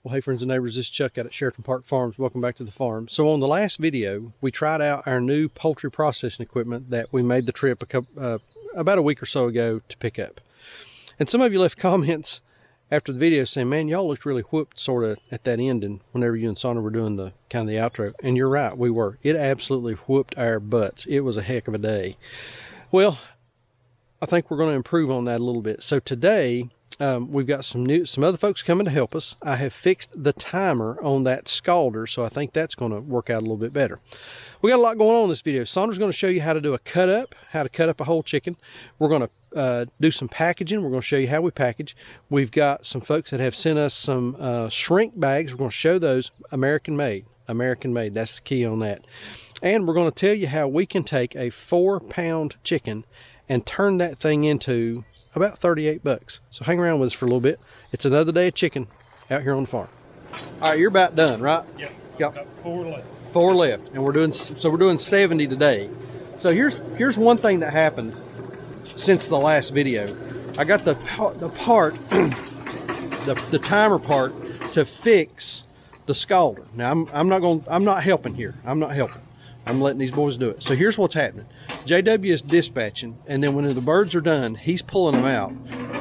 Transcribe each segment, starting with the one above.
Well, hey friends and neighbors, this is Chuck out at Sheraton Park Farms. Welcome back to the farm. So on the last video, we tried out our new poultry processing equipment that we made the trip about a week or so ago to pick up. And some of you left comments after the video saying, man, y'all looked really whooped sort of at that ending whenever you and Sandra were doing the kind of the outro. And you're right, we were. It absolutely whooped our butts. It was a heck of a day. Well, I think we're going to improve on that a little bit. So today, we've got some other folks coming to help us. I have fixed the timer on that scalder, so I think that's going to work out a little bit better. We got a lot going on in this video. Sandra's going to show you how to do a cut up, how to cut up a whole chicken. We're going to do some packaging. We're going to show you how we package. We've got some folks that have sent us some shrink bags. We're going to show those American made. American made, that's the key on that. And we're going to tell you how we can take a 4-pound chicken and turn that thing into about 38 bucks. So hang around with us for a little bit. It's another day of chicken out here on the farm. All right, you're about done, right? Yep. Got 4 left. 4 left, and we're doing 70 today. So here's one thing that happened since the last video. I got the part, the timer part to fix the scalder. Now I'm not helping here. I'm not helping. I'm letting these boys do it. So here's what's happening. JW is dispatching, and then when the birds are done, he's pulling them out,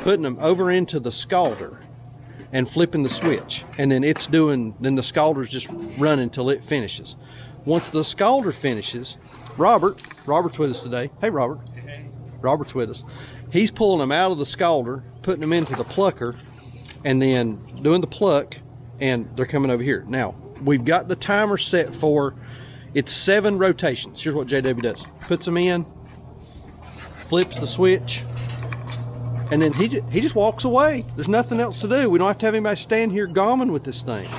putting them over into the scalder and flipping the switch. And then then the scalder's just running until it finishes. Once the scalder finishes, Robert's with us today. Hey, Robert. Hey. Robert's with us. He's pulling them out of the scalder, putting them into the plucker, and then doing the pluck, and they're coming over here. Now, we've got the timer set for, it's 7 rotations. Here's what JW does. Puts them in, flips the switch, and then he just walks away. There's nothing else to do. We don't have to have anybody stand here gomming with this thing.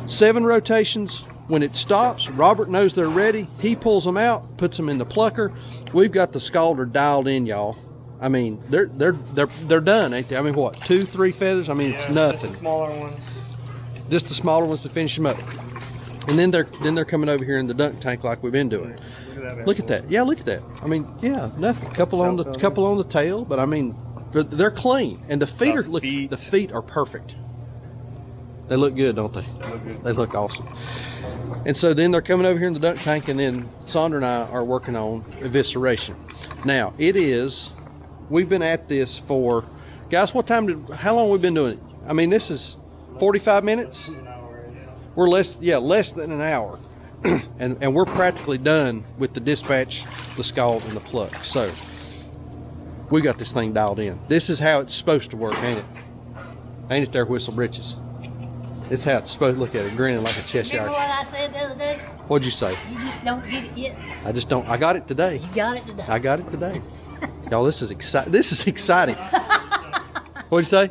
7 rotations. When it stops, Robert knows they're ready. He pulls them out, puts them in the plucker. We've got the scalder dialed in, y'all. I mean, they're done, ain't they? I mean, what, 2-3 feathers? I mean, yeah, it's nothing. Just the smaller ones. Just the smaller ones to finish them up. And then they're coming over here in the dunk tank like we've been doing. Look at that. Yeah, look at that. I mean, yeah, nothing. Couple on the tail, but I mean, they're clean. And the feet are perfect. They look good, don't they? They look awesome. And so then they're coming over here in the dunk tank, and then Sandra and I are working on evisceration. Now, we've been at this for, guys, how long have we been doing it? I mean, this is 45 minutes? We're less than an hour. and we're practically done with the dispatch, the scald, and the pluck. So we got this thing dialed in. This is how it's supposed to work, ain't it? Ain't it there, Whistle Britches? This is how it's supposed to look at it, grinning like a Cheshire. Remember what I said the other day? What'd you say? You just don't get it yet. I just don't. I got it today. You got it today. I got it today. Y'all, this is exciting. This is exciting. What'd you say?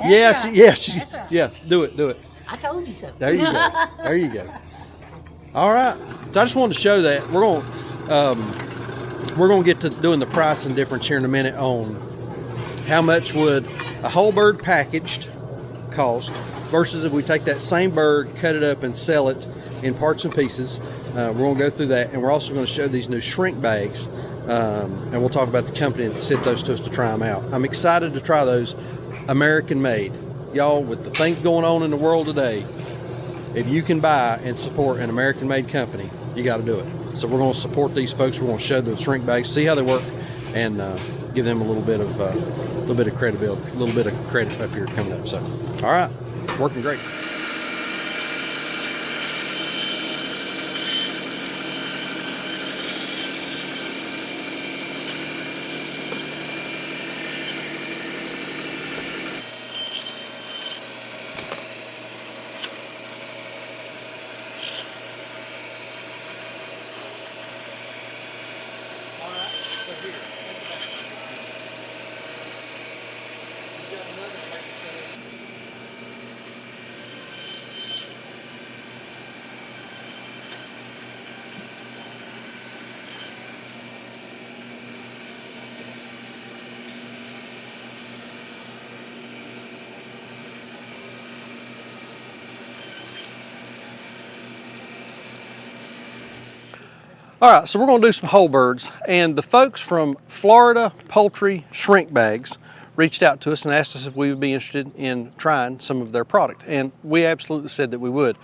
That's right. Yeah, do it. I told you so. There you go. There you go. All right. So I just wanted to show that. We're going to get to doing the pricing difference here in a minute on how much would a whole bird packaged cost versus if we take that same bird, cut it up, and sell it in parts and pieces. We're going to go through that, and we're also going to show these new shrink bags, and we'll talk about the company that sent those to us to try them out. I'm excited to try those. American made. Y'all, with the things going on in the world today, if you can buy and support an American made company, you got to do it. So we're going to support these folks. We're going to show the shrink bags, see how they work, and give them a little bit of credibility, a little bit of credit up here coming up. So, all right, working great. All right, so we're going to do some whole birds, and the folks from Florida Poultry Shrink Bags reached out to us and asked us if we would be interested in trying some of their product. And we absolutely said that we would.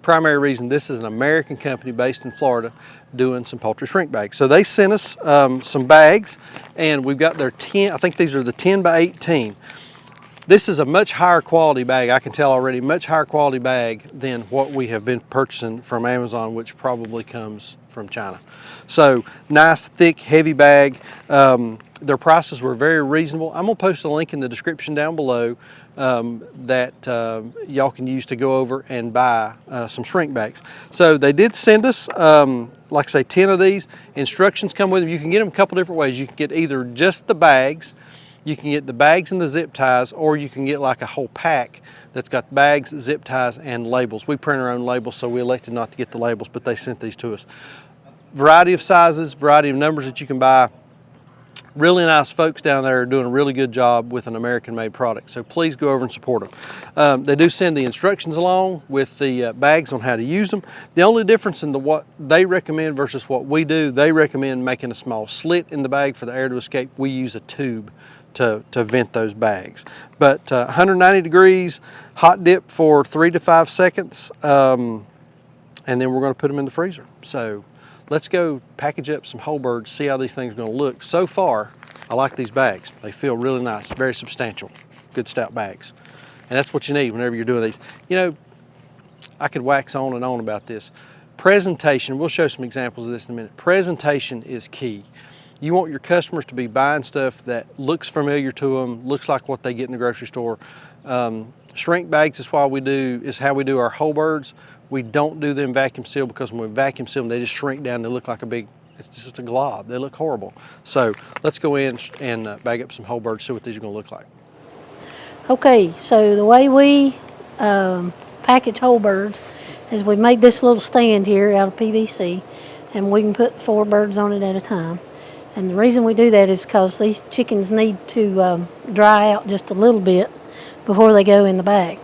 Primary reason, this is an American company based in Florida doing some poultry shrink bags. So they sent us some bags, and we've got their 10, I think these are the 10 by 18. This is a much higher quality bag, I can tell already, much higher quality bag than what we have been purchasing from Amazon, which probably comes from China. So nice, thick, heavy bag. Their prices were very reasonable. I'm gonna post a link in the description down below that y'all can use to go over and buy some shrink bags. So they did send us, like I say, 10 of these. Instructions come with them. You can get them a couple different ways. You can get either just the bags, you can get the bags and the zip ties, or you can get like a whole pack that's got bags, zip ties, and labels. We print our own labels, so we elected not to get the labels, but they sent these to us. Variety of sizes, variety of numbers that you can buy. Really nice folks down there are doing a really good job with an American-made product, so please go over and support them. They do send the instructions along with the bags on how to use them. The only difference in what they recommend versus what we do, they recommend making a small slit in the bag for the air to escape. We use a tube to vent those bags. But 190 degrees, hot dip for 3 to 5 seconds, and then we're going to put them in the freezer. So let's go package up some whole birds, see how these things are going to look. So far, I like these bags. They feel really nice, very substantial, good stout bags. And that's what you need whenever you're doing these. You know, I could wax on and on about this. Presentation, we'll show some examples of this in a minute. Presentation is key. You want your customers to be buying stuff that looks familiar to them, looks like what they get in the grocery store. Shrink bags is how we do our whole birds. We don't do them vacuum sealed because when we vacuum seal them, they just shrink down. They look like it's just a glob. They look horrible. So let's go in and bag up some whole birds, see what these are going to look like. Okay, so the way we package whole birds is we made this little stand here out of PVC, and we can put 4 birds on it at a time. And the reason we do that is because these chickens need to dry out just a little bit before they go in the bag.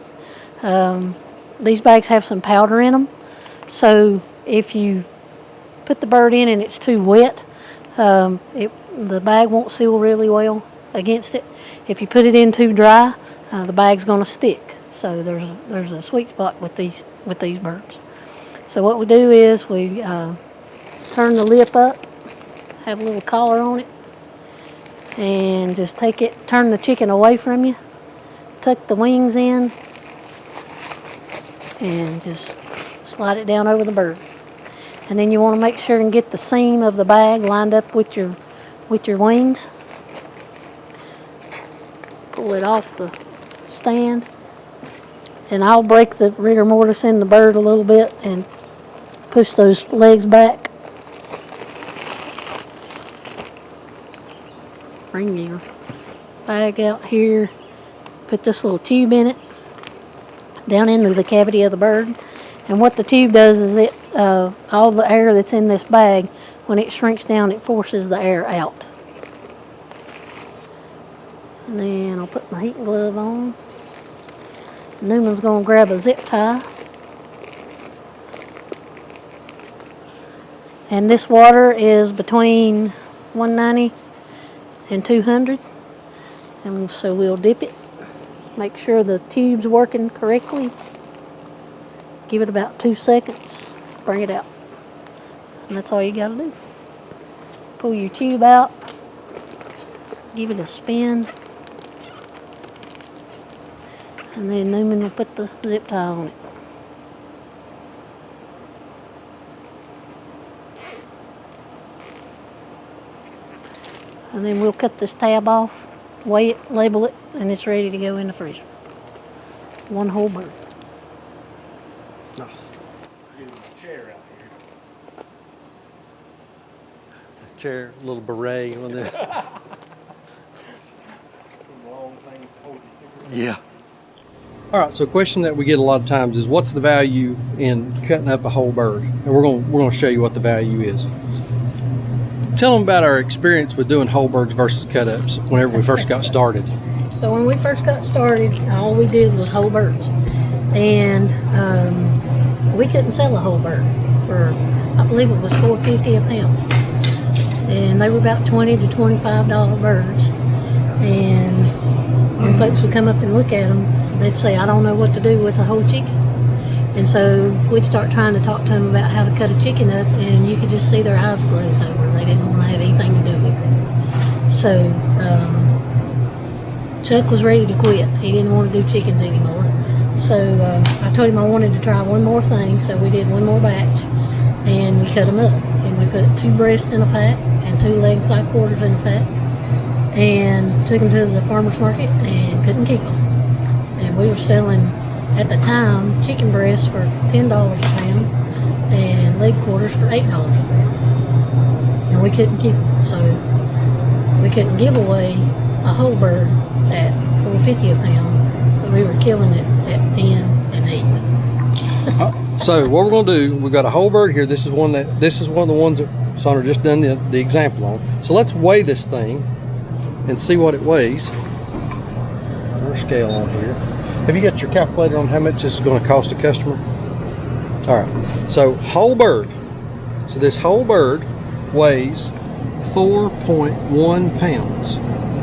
These bags have some powder in them, so if you put the bird in and it's too wet, the bag won't seal really well against it. If you put it in too dry, the bag's going to stick. So there's a sweet spot with these birds. So what we do is we turn the lip up, have a little collar on it, and just turn the chicken away from you, tuck the wings in, and just slide it down over the bird. And then you want to make sure and get the seam of the bag lined up with your wings. Pull it off the stand, and I'll break the rigor mortis in the bird a little bit and push those legs back. Bring your bag out here, put this little tube in it, down into the cavity of the bird. And what the tube does is all the air that's in this bag, when it shrinks down, it forces the air out. And then I'll put my heat glove on. Newman's going to grab a zip tie. And this water is between 190 and 200. And so we'll dip it. Make sure the tube's working correctly. Give it about 2 seconds. Bring it out. And that's all you got to do. Pull your tube out. Give it a spin. And then Newman will put the zip tie on it. And then we'll cut this tab off, weigh it, label it, and it's ready to go in the freezer. 1 whole bird. Nice. Get a chair out here. A chair, a little beret on there. Some long thing to hold your cigarette. Yeah. All right, so a question that we get a lot of times is, what's the value in cutting up a whole bird? And we're going to show you what the value is. Tell them about our experience with doing whole birds versus cut-ups whenever we first got started. So when we first got started, all we did was whole birds. And we couldn't sell a whole bird for, I believe it was $4.50 a pound. And they were about $20 to $25 birds. And folks would come up and look at them, they'd say, I don't know what to do with a whole chicken. And so we'd start trying to talk to them about how to cut a chicken up, and you could just see their eyes glaze over. They didn't want to have anything to do with it. So Chuck was ready to quit. He didn't want to do chickens anymore. So I told him I wanted to try one more thing, so we did one more batch, and we cut them up. And we put 2 breasts in a pack and 2 leg thigh quarters in a pack, and took them to the farmer's market and couldn't keep them. And we were selling, at the time, chicken breasts for $10 a pound and leg quarters for $8 a pound. And we couldn't keep them, so we couldn't give away a whole bird at $4.50 a pound, but we were killing it at 10 and 8. So what we're going to do, we've got a whole bird here. This is one of the ones that Sandra just done the example on. So let's weigh this thing and see what it weighs. Our scale on here. Have you got your calculator on how much this is going to cost a customer? All right. So whole bird. So this whole bird weighs 4.1 pounds.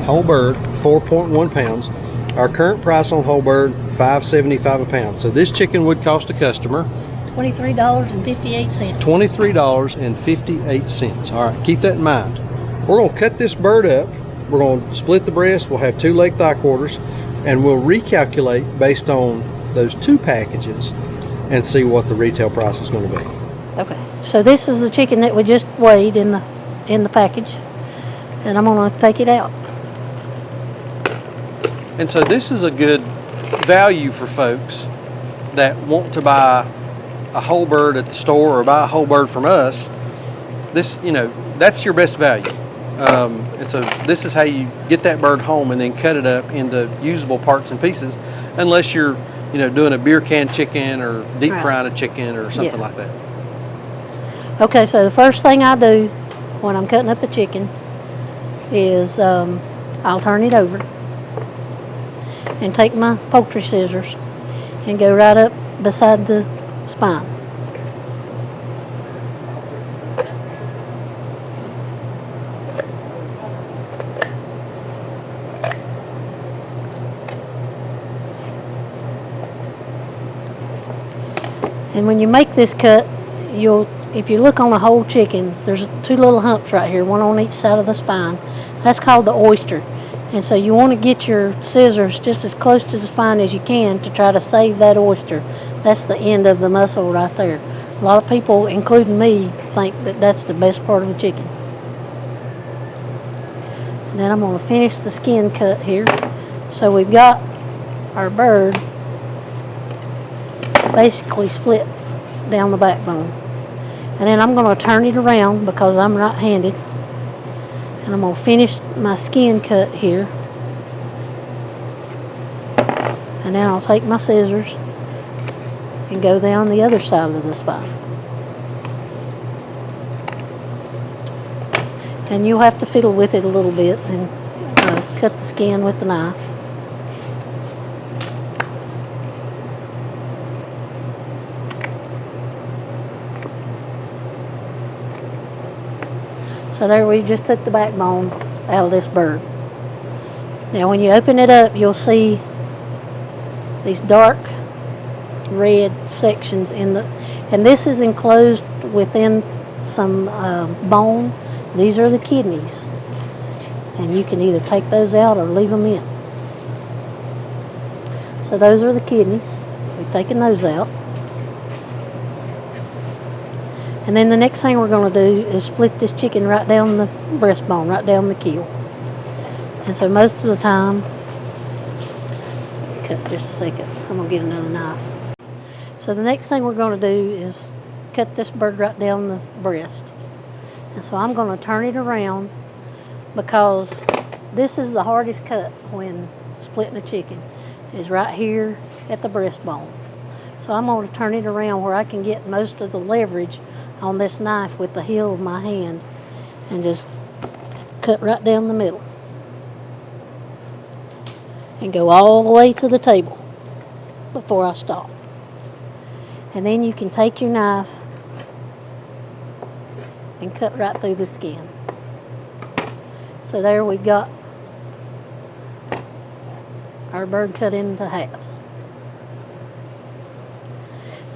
Whole bird, 4.1 pounds. Our current price on whole bird, $5.75 a pound. So this chicken would cost a customer $23.58. $23.58. All right, keep that in mind. We're going to cut this bird up. We're going to split the breast. We'll have 2 leg thigh quarters, and we'll recalculate based on those 2 packages and see what the retail price is going to be. Okay, so this is the chicken that we just weighed in the package, and I'm going to take it out. And so this is a good value for folks that want to buy a whole bird at the store or buy a whole bird from us. This, that's your best value. And so this is how you get that bird home and then cut it up into usable parts and pieces, unless you're, doing a beer can chicken or deep frying a chicken or something like that. Okay, so the first thing I do when I'm cutting up a chicken is I'll turn it over and take my poultry scissors and go right up beside the spine. And when you make this cut, if you look on a whole chicken, there's 2 little humps right here, one on each side of the spine. That's called the oyster. And so you want to get your scissors just as close to the spine as you can to try to save that oyster. That's the end of the muscle right there. A lot of people, including me, think that that's the best part of the chicken. And then I'm going to finish the skin cut here. So we've got our bird basically split down the backbone. And then I'm going to turn it around because I'm right-handed. And I'm going to finish my skin cut here. And then I'll take my scissors and go down the other side of the spine. And you'll have to fiddle with it a little bit and cut the skin with the knife. So there, we just took the backbone out of this bird. Now when you open it up, you'll see these dark red sections and this is enclosed within some bone. These are the kidneys, and you can either take those out or leave them in. So those are the kidneys. We've taken those out. And then the next thing we're going to do is split this chicken right down the breastbone, right down the keel. And so most of the time, cut just a second, I'm going to get another knife. So the next thing we're going to do is cut this bird right down the breast. And so I'm going to turn it around because this is the hardest cut when splitting a chicken, is right here at the breastbone. So I'm going to turn it around where I can get most of the leverage on this knife with the heel of my hand and just cut right down the middle and go all the way to the table before I stop. And then you can take your knife and cut right through the skin. So there we've got our bird cut into halves.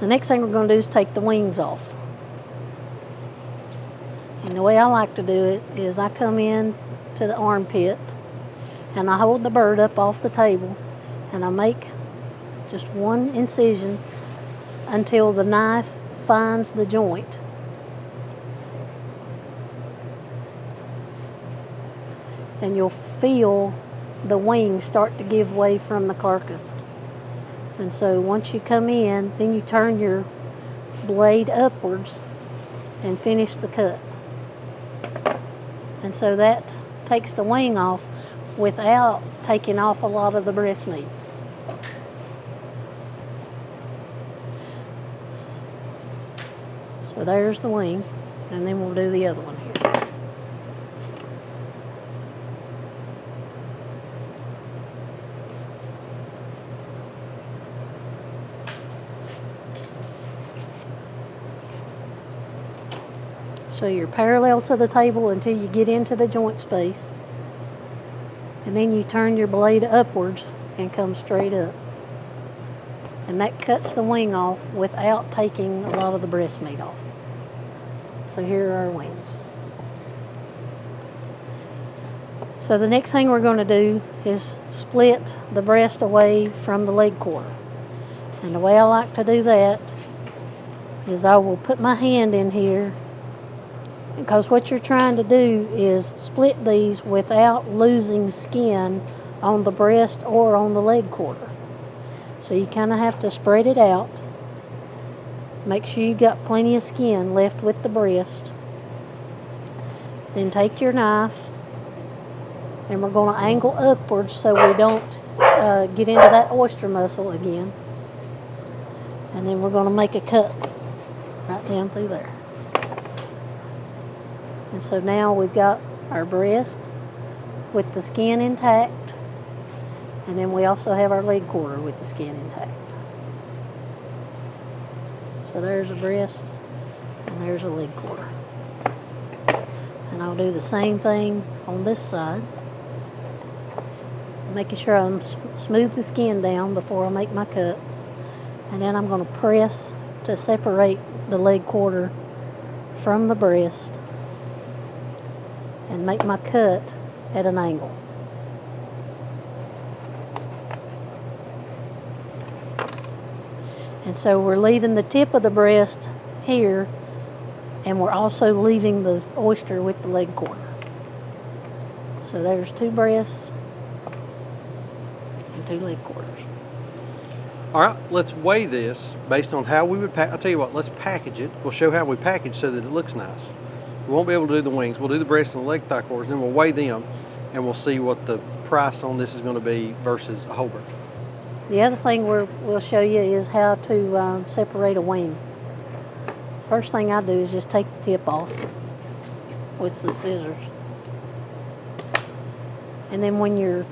The next thing we're going to do is take the wings off. And the way I like to do it is I come in to the armpit and I hold the bird up off the table and I make just one incision until the knife finds the joint. And you'll feel the wings start to give way from the carcass. And so once you come in, then you turn your blade upwards and finish the cut. And so that takes the wing off without taking off a lot of the breast meat. So there's the wing, and then we'll do the other one here. So you're parallel to the table until you get into the joint space. And then you turn your blade upwards and come straight up. And that cuts the wing off without taking a lot of the breast meat off. So here are our wings. So the next thing we're going to do is split the breast away from the leg quarter. And the way I like to do that is I will put my hand in here, because what you're trying to do is split these without losing skin on the breast or on the leg quarter. So you kind of have to spread it out. Make sure you got plenty of skin left with the breast. Then take your knife, and we're going to angle upwards so we don't get into that oyster muscle again. And then we're going to make a cut right down through there. And so now we've got our breast with the skin intact, and then we also have our leg quarter with the skin intact. So there's a breast, and there's a leg quarter. And I'll do the same thing on this side, making sure I smooth the skin down before I make my cut. And then I'm going to press to separate the leg quarter from the breast and make my cut at an angle. And so we're leaving the tip of the breast here, and we're also leaving the oyster with the leg quarter. So there's 2 breasts and 2 leg quarters. All right, let's weigh this based on how we would I'll tell you what, let's package it. We'll show how we package so that it looks nice. We won't be able to do the wings. We'll do the breast and the leg thigh quarters, then we'll weigh them, and we'll see what the price on this is going to be versus a whole bird. The other thing we'll show you is how to separate a wing. The first thing I do is just take the tip off with the scissors. And then when you're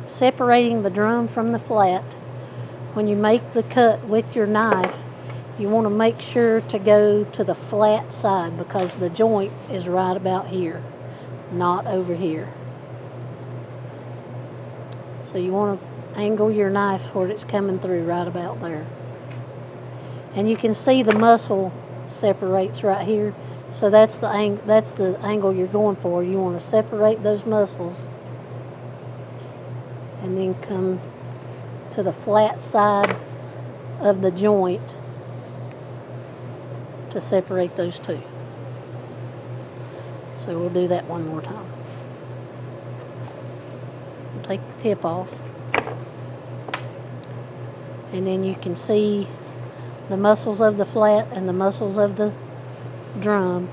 separating the drum from the flat, when you make the cut with your knife, you want to make sure to go to the flat side, because the joint is right about here, not over here. So you want to angle your knife where it's coming through right about there. And you can see the muscle separates right here. So that's the angle you're going for. You want to separate those muscles and then come to the flat side of the joint to separate those 2. So we'll do that one more time. We'll take the tip off, and then you can see the muscles of the flat and the muscles of the drum.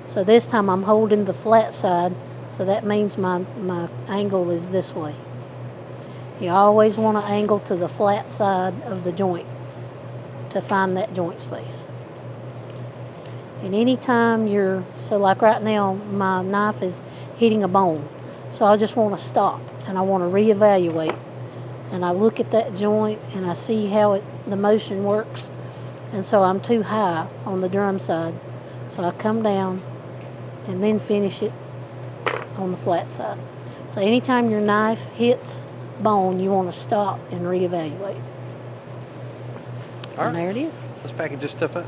So this time I'm holding the flat side, so that means my angle is this way. You always want to angle to the flat side of the joint to find that joint space. And anytime so like right now, my knife is hitting a bone. So I just want to stop, and I want to reevaluate. And I look at that joint, and I see how the motion works. And so I'm too high on the drum side. So I come down and then finish it on the flat side. So anytime your knife hits bone, you want to stop and reevaluate. And there it is. Let's package this stuff up.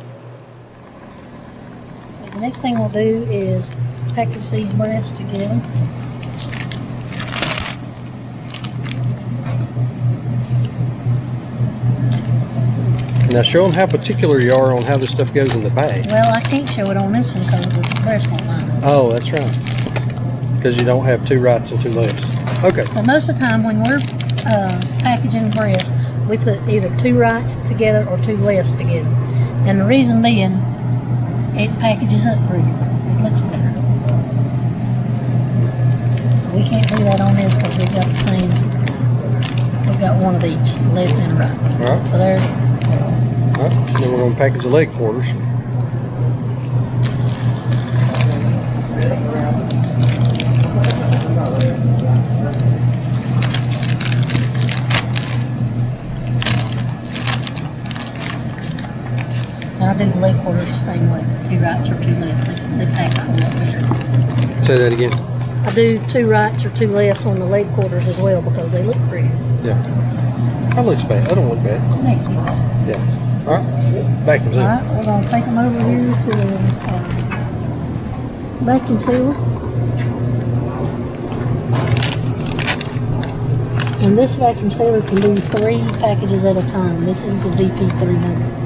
Okay, the next thing we'll do is package these breasts together. Now show them how particular you are on how this stuff goes in the bag. Well, I can't show it on this one because the breast won't line up. Oh, that's right. Because you don't have 2 rights and 2 lefts. Okay. So most of the time when we're packaging breast, we put either 2 rights together or 2 lefts together. And the reason being, it packages up prettier. It looks better. We can't do that on this because we've got the same. We've got one of each, left and right. All right. So there it is. All right. Then we're going to package the leg quarters. And I do the leg quarters the same way. 2 rights or 2 left. They pack out a lot better. Say that again. I do 2 rights or 2 lefts on the leg quarters as well because they look pretty. Yeah. That looks bad. That don't look bad. It makes it better. Yeah. All right. Vacuum's in. Alright, we're going to take them over here to the vacuum sealer. And this vacuum sealer can do 3 packages at a time. This is the VP300.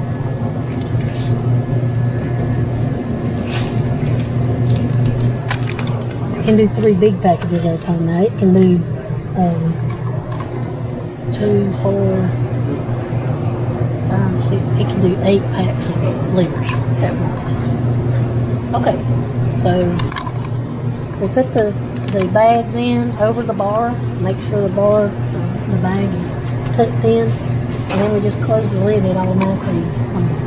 It can do 3 big packages at a time. Now it can do 2, 4, 5, 6. It can do 8 packs of livers at once. Okay, so we put the bags in over the bar. Make sure the bag is tucked in, and then we just close the lid. It automatically comes out.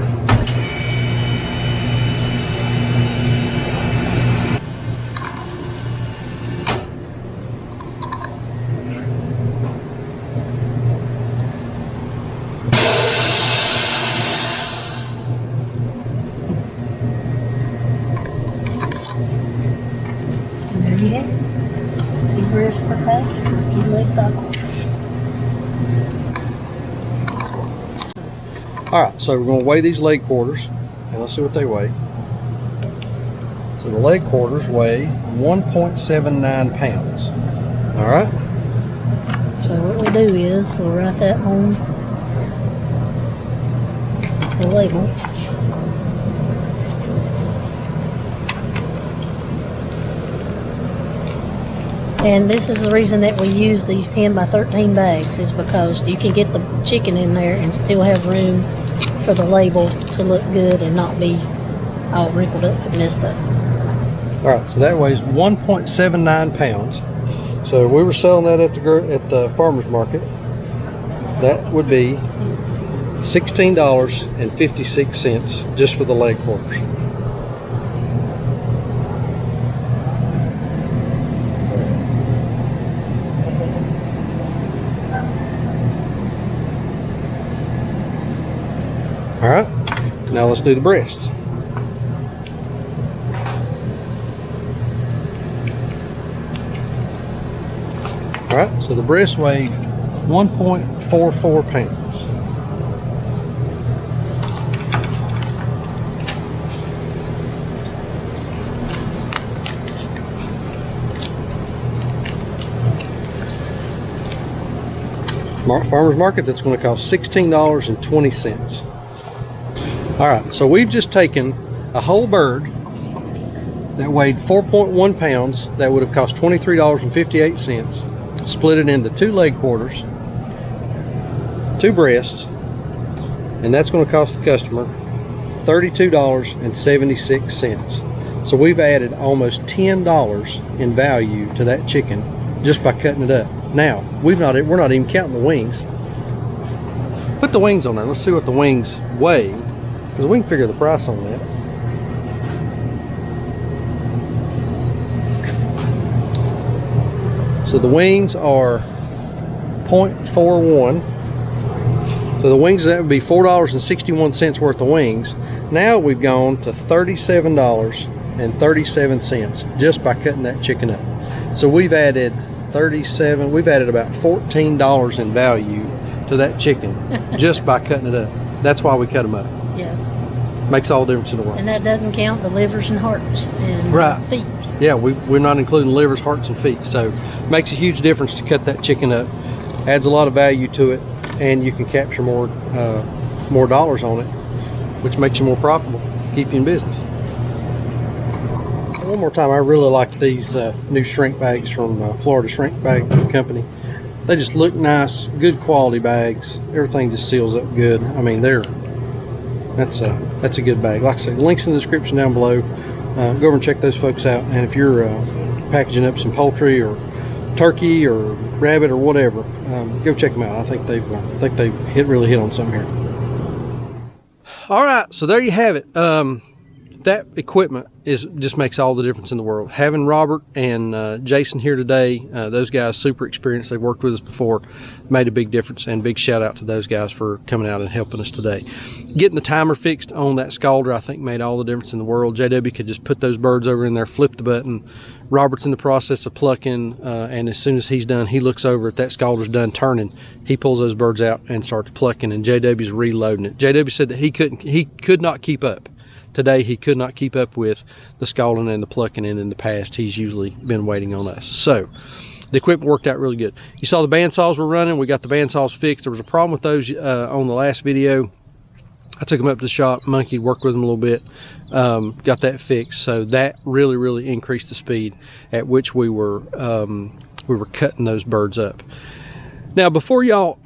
There you have it. 2 breasts per pack, 2 leg tackles. Alright, so we're going to weigh these leg quarters, and let's see what they weigh. So the leg quarters weigh 1.79 pounds. Alright? So what we'll do is we'll write that on the label. And this is the reason that we use these 10 by 13 bags, is because you can get the chicken in there and still have room for the label to look good and not be all wrinkled up and messed up. Alright, so that weighs 1.79 pounds. So if we were selling that at the farmer's market, that would be $16.56 just for the leg quarters. Alright, now let's do the breasts. Alright, so the breasts weigh 1.44 pounds. Farmer's market, that's going to cost $16.20. Alright, so we've just taken a whole bird that weighed 4.1 pounds, that would have cost $23.58, split it into 2 leg quarters, 2 breasts, and that's going to cost the customer $32.76. So we've added almost $10 in value to that chicken just by cutting it up. Now, we're not even counting the wings. Put the wings on there. Let's see what the wings weigh, because we can figure the price on that. So the wings are 0.41. So the wings, that would be $4.61 worth of wings. Now we've gone to $37.37 just by cutting that chicken up. So we've added 37. We've added about $14 in value to that chicken just by cutting it up. That's why we cut them up. Yeah. Makes all the difference in the world. And that doesn't count the livers and hearts and Right. feet. Yeah, we're not including livers, hearts, and feet. So makes a huge difference to cut that chicken up. Adds a lot of value to it, and you can capture more dollars on it, which makes you more profitable, keep you in business. One more time, I really like these new shrink bags from Florida Shrink Bag Company. They just look nice, good quality bags. Everything just seals up good. I mean, that's a good bag. Like I said, links in the description down below. Go over and check those folks out. And if you're packaging up some poultry or turkey or rabbit or whatever, go check them out. I think they've really hit on something here. All right, so there you have it. That equipment just makes all the difference in the world. Having Robert and Jason here today, those guys super experienced. They've worked with us before, made a big difference, and big shout out to those guys for coming out and helping us today. Getting the timer fixed on that scalder, I think, made all the difference in the world. JW could just put those birds over in there, flip the button. Robert's in the process of plucking, and as soon as he's done, he looks over at that scalder's done turning. He pulls those birds out and starts plucking, and JW's reloading it. JW said that he could not keep up. Today he could not keep up with the scalding and the plucking, and in the past he's usually been waiting on us. So the equipment worked out really good. You saw the bandsaws were running. We got the bandsaws fixed. There was a problem with those on the last video. I took them up to the shop, monkeyed, worked with them a little bit, got that fixed. So that really increased the speed at which we were cutting those birds up. Now before y'all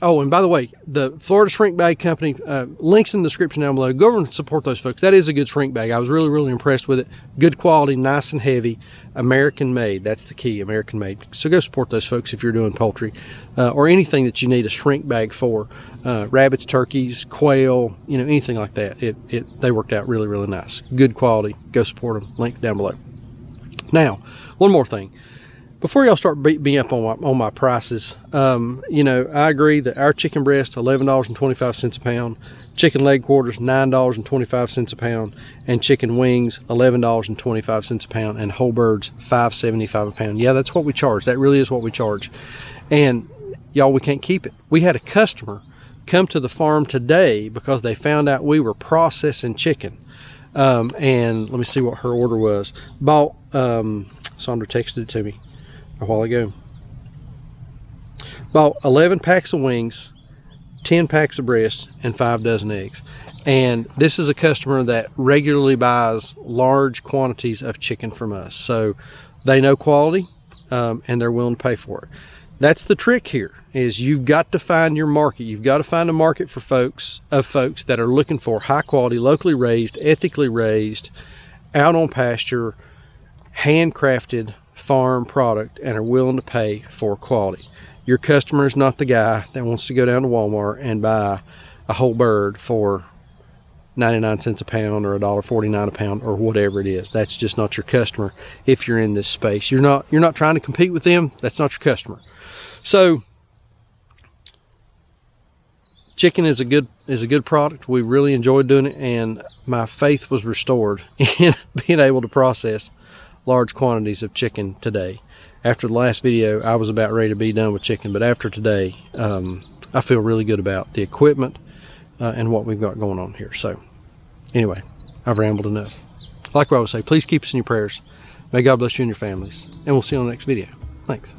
oh, and by the way, the Florida Shrink Bag Company, links in the description down below. Go over and support those folks. That is a good shrink bag. I was really impressed with it. Good quality, nice and heavy, American made. That's the key, American made. So go support those folks if you're doing poultry or anything that you need a shrink bag for. Rabbits, turkeys, quail, anything like that. They worked out really nice. Good quality. Go support them. Link down below. Now, one more thing. Before y'all start beating me up on my prices, I agree that our chicken breast, $11.25 a pound, chicken leg quarters, $9.25 a pound, and chicken wings, $11.25 a pound, and whole birds, $5.75 a pound. Yeah, that's what we charge. That really is what we charge. And y'all, we can't keep it. We had a customer come to the farm today because they found out we were processing chicken. And let me see what her order was. Bought, Sandra texted it to me a while ago. Bought 11 packs of wings, 10 packs of breasts, and 5 dozen eggs. And this is a customer that regularly buys large quantities of chicken from us. So they know quality, and they're willing to pay for it. That's the trick here, is you've got to find your market. You've got to find a market for folks that are looking for high quality, locally raised, ethically raised, out on pasture, handcrafted farm product, and are willing to pay for quality. Your customer is not the guy that wants to go down to Walmart and buy a whole bird for 99 cents a pound or $1.49 a pound or whatever it is. That's just not your customer. If you're in this space, you're not trying to compete with them. That's not your customer. So chicken is a good product. We really enjoyed doing it, and my faith was restored in being able to process large quantities of chicken today. After the last video, I was about ready to be done with chicken, but after today, I feel really good about the equipment and what we've got going on here. So anyway, I've rambled enough. Like I always say, please keep us in your prayers. May God bless you and your families, and we'll see you on the next video. Thanks.